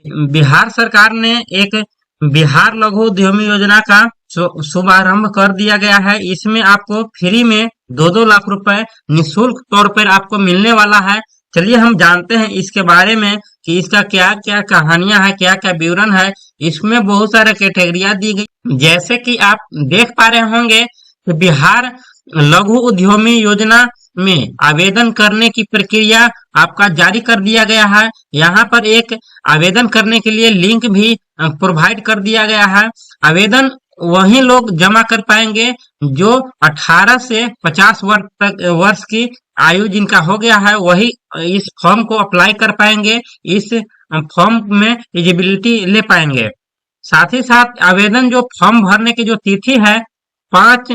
बिहार सरकार ने एक बिहार लघु उद्यमी योजना का शुभारंभ कर दिया गया है। इसमें आपको फ्री में 2-2 लाख रुपए निःशुल्क तौर पर आपको मिलने वाला है। चलिए हम जानते हैं इसके बारे में कि इसका क्या क्या कहानियां है, क्या क्या विवरण है। इसमें बहुत सारे कैटेगरिया दी गई, जैसे कि आप देख पा रहे होंगे कि बिहार लघु उद्यमी योजना में आवेदन करने की प्रक्रिया आपका जारी कर दिया गया है। यहाँ पर एक आवेदन करने के लिए लिंक भी प्रोवाइड कर दिया गया है। आवेदन वही लोग जमा कर पाएंगे जो 18 से 50 वर्ष की आयु जिनका हो गया है, वही इस फॉर्म को अप्लाई कर पाएंगे, इस फॉर्म में एलिजिबिलिटी ले पाएंगे। साथ ही साथ आवेदन जो फॉर्म भरने की जो तिथि है 5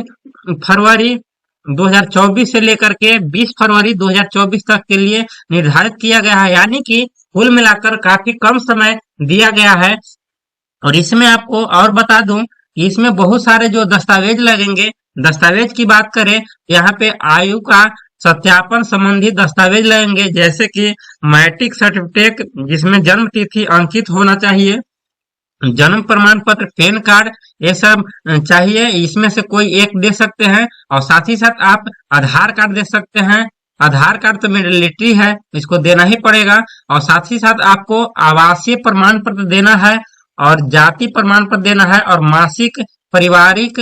फरवरी 2024 से लेकर के 20 फरवरी 2024 तक के लिए निर्धारित किया गया है, यानी कि कुल मिलाकर काफी कम समय दिया गया है। और इसमें आपको और बता दूं कि इसमें बहुत सारे जो दस्तावेज लगेंगे। दस्तावेज की बात करें, यहाँ पे आयु का सत्यापन संबंधी दस्तावेज लगेंगे, जैसे कि मैट्रिक सर्टिफिकेट जिसमें जन्म तिथि अंकित होना चाहिए, जन्म प्रमाण पत्र, पैन कार्ड, ये सब चाहिए। इसमें से कोई एक दे सकते हैं। और साथ ही साथ आप आधार कार्ड दे सकते हैं। आधार कार्ड तो मैंडेटरी है, इसको देना ही पड़ेगा। और साथ ही साथ आपको आवासीय प्रमाण पत्र देना है और जाति प्रमाण पत्र देना है और मासिक पारिवारिक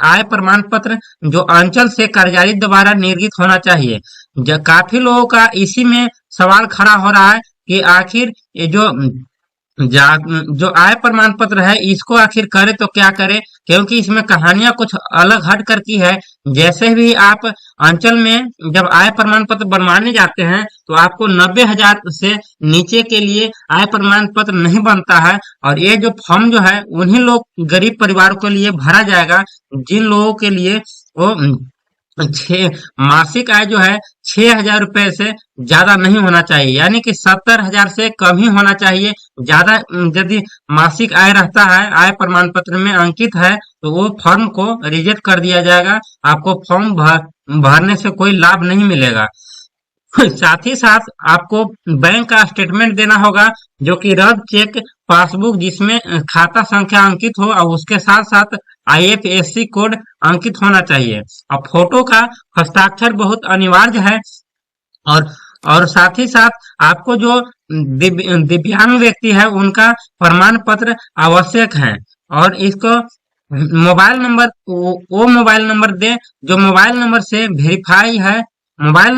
आय प्रमाण पत्र जो अंचल से कार्यालय द्वारा निर्गत होना चाहिए। काफी लोगों का इसी में सवाल खड़ा हो रहा है कि आखिर ये जो आय प्रमाण पत्र है इसको आखिर करे तो क्या करे, क्योंकि इसमें कहानियां कुछ अलग हट कर की है। जैसे भी आप अंचल में जब आय प्रमाण पत्र बनवाने जाते हैं तो आपको 90,000 से नीचे के लिए आय प्रमाण पत्र नहीं बनता है। और ये जो फॉर्म जो है उन्हीं लोग गरीब परिवारों के लिए भरा जाएगा जिन लोगों के लिए वो मासिक आय जो है 6,000 रुपए से ज्यादा नहीं होना चाहिए, यानी कि 70,000 से कम ही होना चाहिए। ज्यादा यदि मासिक आय रहता है, आय प्रमाण पत्र में अंकित है, तो वो फॉर्म को रिजेक्ट कर दिया जाएगा। आपको फॉर्म भरने से कोई लाभ नहीं मिलेगा। साथ ही साथ आपको बैंक का स्टेटमेंट देना होगा, जो कि रद्द चेक, पासबुक जिसमें खाता संख्या अंकित हो और उसके साथ साथ IFSC कोड अंकित होना चाहिए। और फोटो का हस्ताक्षर बहुत अनिवार्य है। और और साथ ही साथ आपको जो दिव्यांग व्यक्ति है उनका प्रमाण पत्र आवश्यक है। और इसको मोबाइल नंबर वो मोबाइल नंबर दे जो मोबाइल नंबर से वेरीफाई है। मोबाइल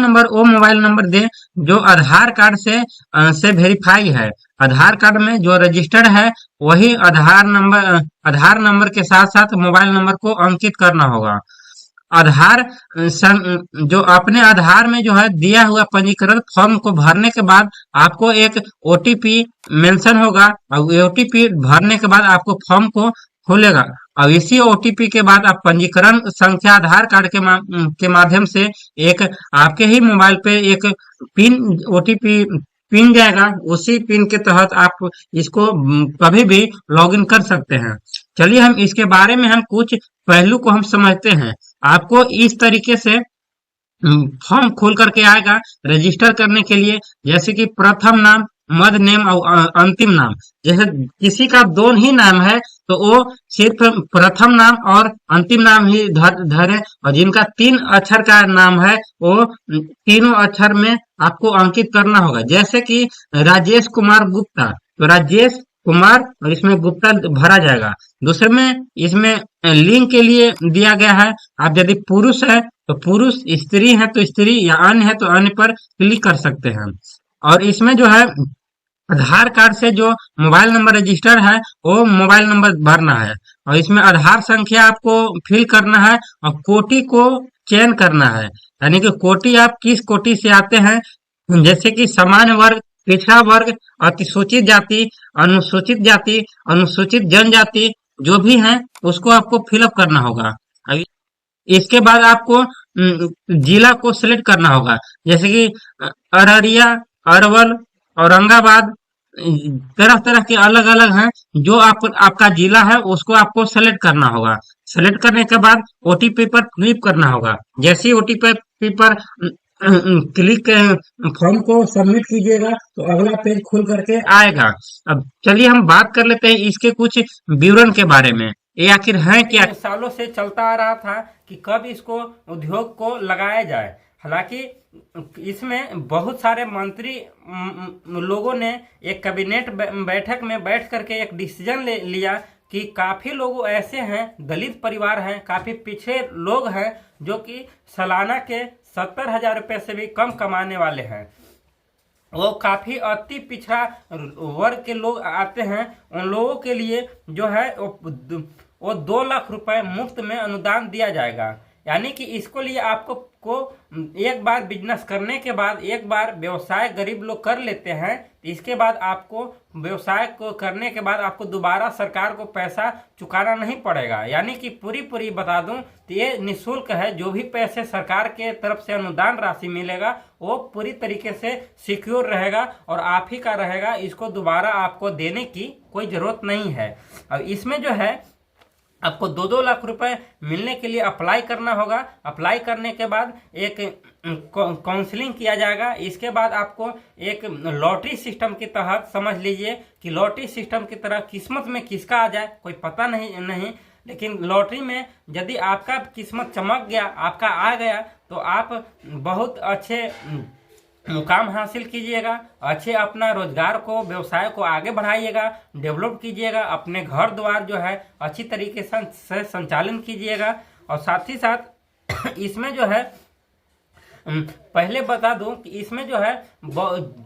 नंबर दे जो आधार कार्ड से वेरीफाई है। आधार कार्ड में जो रजिस्टर्ड है वही आधार नंबर के साथ साथ मोबाइल नंबर को अंकित करना होगा। जो अपने आधार में जो है दिया हुआ पंजीकरण फॉर्म को भरने के बाद आपको एक OTP मेंशन होगा और OTP भरने के बाद आपको फॉर्म को खुलेगा। और इसी OTP के बाद आप पंजीकरण संख्या आधार कार्ड के माध्यम से एक आपके ही मोबाइल पे एक OTP पिन जाएगा। उसी पिन के तहत आप इसको कभी भी लॉगिन कर सकते हैं। चलिए हम इसके बारे में हम कुछ पहलू को हम समझते हैं। आपको इस तरीके से फॉर्म खोल करके आएगा रजिस्टर करने के लिए, जैसे कि प्रथम नाम, मध्य नाम और अंतिम नाम। जैसे किसी का दो ही नाम है तो वो सिर्फ प्रथम नाम और अंतिम नाम ही धरे, और जिनका 3 अक्षर का नाम है वो तीनों अक्षर में आपको अंकित करना होगा। जैसे कि राजेश कुमार गुप्ता, तो राजेश कुमार और इसमें गुप्ता भरा जाएगा। दूसरे में इसमें लिंग के लिए दिया गया है। आप यदि पुरुष है तो पुरुष, स्त्री है तो स्त्री, या अन्य है तो अन्य पर क्लिक कर सकते हैं। और इसमें जो है आधार कार्ड से जो मोबाइल नंबर रजिस्टर है वो मोबाइल नंबर भरना है। और इसमें आधार संख्या आपको फिल करना है और कोटि को चयन करना है, यानी कि कोटि आप किस कोटि से आते हैं, जैसे कि सामान्य वर्ग, पिछड़ा वर्ग, अतिसूचित जाति, अनुसूचित जनजाति, जो भी है उसको आपको फिलअप करना होगा। इसके बाद आपको जिला को सिलेक्ट करना होगा, जैसे कि अररिया, अरवल, औरंगाबाद, तरह तरह के अलग अलग हैं। जो आपका जिला है उसको आपको सेलेक्ट करना होगा। सेलेक्ट करने के बाद OTP पर क्लिक करना होगा। जैसे ही OTP पर क्लिक फॉर्म को सबमिट कीजिएगा तो अगला पेज खुल करके आएगा। अब चलिए हम बात कर लेते हैं इसके कुछ विवरण के बारे में, ये आखिर है क्या। सालों से चलता आ रहा था कि कब इसको उद्योग को लगाया जाए। हालांकि इसमें बहुत सारे मंत्री लोगों ने एक कैबिनेट बैठक में बैठ करके एक डिसीजन लिया कि काफी लोग ऐसे हैं, दलित परिवार हैं, काफी पिछड़े लोग हैं जो कि सालाना के 70,000 रुपये से भी कम कमाने वाले हैं। वो काफी अति पिछड़ा वर्ग के लोग आते हैं। उन लोगों के लिए जो है वो 2 लाख रुपए मुफ्त में अनुदान दिया जाएगा। यानी कि इसको लिए आपको एक बार बिजनेस करने के बाद, एक बार व्यवसाय गरीब लोग कर लेते हैं, इसके बाद आपको व्यवसाय को करने के बाद आपको दोबारा सरकार को पैसा चुकाना नहीं पड़ेगा। यानी कि पूरी बता दूं तो ये निःशुल्क है। जो भी पैसे सरकार के तरफ से अनुदान राशि मिलेगा वो पूरी तरीके से सिक्योर रहेगा और आप ही का रहेगा। इसको दोबारा आपको देने की कोई जरूरत नहीं है। अब इसमें जो है आपको 2-2 लाख रुपए मिलने के लिए अप्लाई करना होगा। अप्लाई करने के बाद एक काउंसलिंग किया जाएगा। इसके बाद आपको एक लॉटरी सिस्टम के तहत, समझ लीजिए कि लॉटरी सिस्टम की तरह किस्मत में किसका आ जाए कोई पता नहीं, लेकिन लॉटरी में यदि आपका किस्मत चमक गया, आपका आ गया, तो आप बहुत अच्छे मुकाम हासिल कीजिएगा, अच्छे अपना रोजगार को, व्यवसाय को आगे बढ़ाइएगा, डेवलप कीजिएगा, अपने घर द्वार जो है अच्छी तरीके से संचालन कीजिएगा। और साथ ही साथ इसमें जो है पहले बता दूं कि इसमें जो है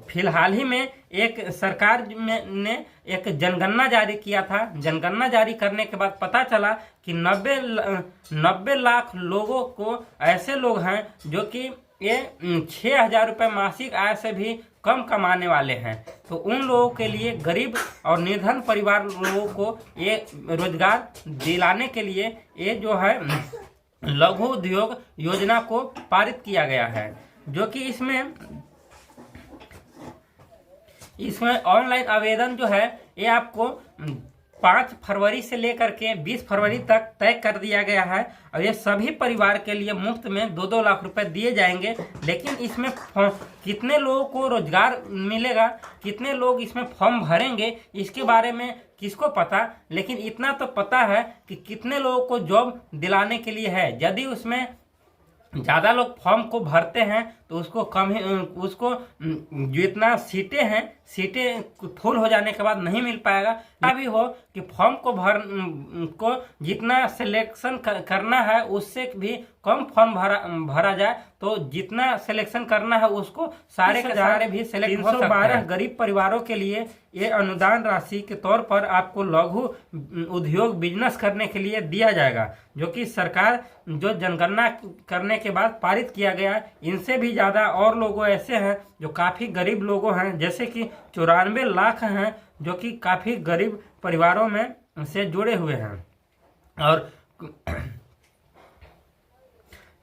फिलहाल ही में एक सरकार ने एक जनगणना जारी किया था। जनगणना जारी करने के बाद पता चला कि 90 लाख लोगों को ऐसे लोग हैं जो कि ये 6,000 रुपये मासिक आय से भी कम कमाने वाले हैं। तो उन लोगों के लिए, गरीब और निर्धन परिवार लोगों को ये रोजगार दिलाने के लिए ये जो है लघु उद्योग योजना को पारित किया गया है, जो कि इसमें ऑनलाइन आवेदन जो है ये आपको 5 फरवरी से लेकर के 20 फरवरी तक तय कर दिया गया है। और ये सभी परिवार के लिए मुफ्त में 2-2 लाख रुपए दिए जाएंगे। लेकिन इसमें कितने लोगों को रोजगार मिलेगा, कितने लोग इसमें फॉर्म भरेंगे, इसके बारे में किसको पता। लेकिन इतना तो पता है कि कितने लोगों को जॉब दिलाने के लिए है। यदि उसमें ज़्यादा लोग फॉर्म को भरते हैं तो उसको जितना सीटें फुल हो जाने के बाद नहीं मिल पाएगा। क्या भी हो कि फॉर्म को जितना सिलेक्शन करना है उससे भी कम फॉर्म भरा जाए, तो जितना सिलेक्शन करना है उसको सारे के सारे भी सिलेक्ट हो सकते हैं। 312 गरीब परिवारों के लिए ये अनुदान राशि के तौर पर आपको लघु उद्योग बिजनेस करने के लिए दिया जाएगा, जो कि सरकार जो जनगणना करने के बाद पारित किया गया। इनसे भी ज़्यादा और लोगों ऐसे हैं जो काफ़ी गरीब लोगों हैं, जैसे कि 94 लाख हैं जो कि काफ़ी गरीब परिवारों में से जुड़े हुए हैं। और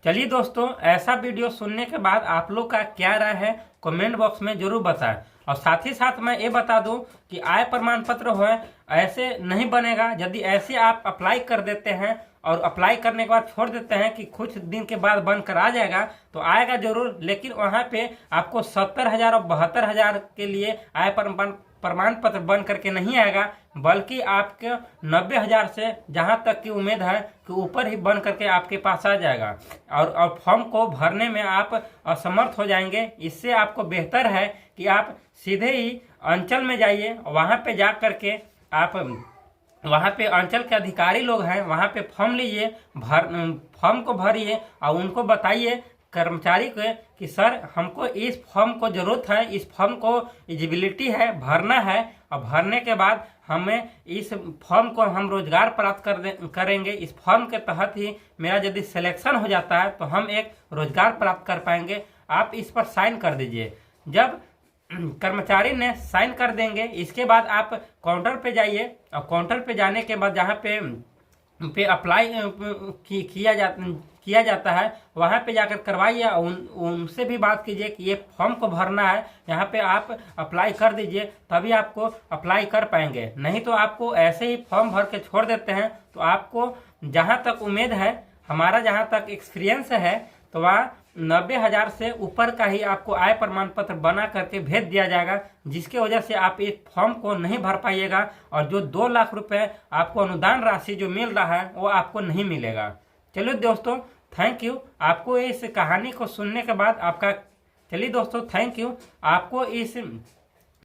चलिए दोस्तों, ऐसा वीडियो सुनने के बाद आप लोग का क्या राय है कमेंट बॉक्स में जरूर बताएं। और साथ ही साथ मैं ये बता दूं कि आय प्रमाण पत्र हो ऐसे नहीं बनेगा। यदि ऐसे आप अप्लाई कर देते हैं और अप्लाई करने के बाद छोड़ देते हैं कि कुछ दिन के बाद बनकर आ जाएगा, तो आएगा जरूर, लेकिन वहाँ पे आपको 70,000 और 72,000 के लिए आय प्रमाण पत्र बन करके नहीं आएगा, बल्कि आपके 90,000 से जहां तक की उम्मीद है कि ऊपर ही बन करके आपके पास आ जाएगा। और फॉर्म को भरने में आप असमर्थ हो जाएंगे। इससे आपको बेहतर है कि आप सीधे ही अंचल में जाइए, वहां पे जा करके आप वहाँ पे अंचल के अधिकारी लोग हैं, वहाँ पे फॉर्म लीजिए, फॉर्म को भरिए और उनको बताइए कर्मचारी को कि सर हमको इस फॉर्म को जरूरत है, इस फॉर्म को एलिजिबिलिटी है, भरना है। और भरने के बाद हमें इस फॉर्म को हम रोजगार प्राप्त करेंगे। इस फॉर्म के तहत ही मेरा यदि सिलेक्शन हो जाता है तो हम एक रोजगार प्राप्त कर पाएंगे। आप इस पर साइन कर दीजिए। जब कर्मचारी ने साइन कर देंगे, इसके बाद आप काउंटर पे जाइए और काउंटर पे जाने के बाद जहाँ पे अप्लाई किया जाता है वहाँ पे जाकर करवाइए। उनसे भी बात कीजिए कि ये फॉर्म को भरना है, यहाँ पे आप अप्लाई कर दीजिए, तभी आपको अप्लाई कर पाएंगे। नहीं तो आपको ऐसे ही फॉर्म भर के छोड़ देते हैं तो आपको जहाँ तक उम्मीद है, हमारा जहाँ तक एक्सपीरियंस है, तो वहाँ 90,000 से ऊपर का ही आपको आय प्रमाण पत्र बना करके भेज दिया जाएगा, जिसकी वजह से आप इस फॉर्म को नहीं भर पाइएगा और जो 2 लाख रुपए आपको अनुदान राशि जो मिल रहा है वो आपको नहीं मिलेगा। चलिए दोस्तों, थैंक यू। आपको इस कहानी को सुनने के बाद आपका, चलिए दोस्तों, थैंक यू। आपको इस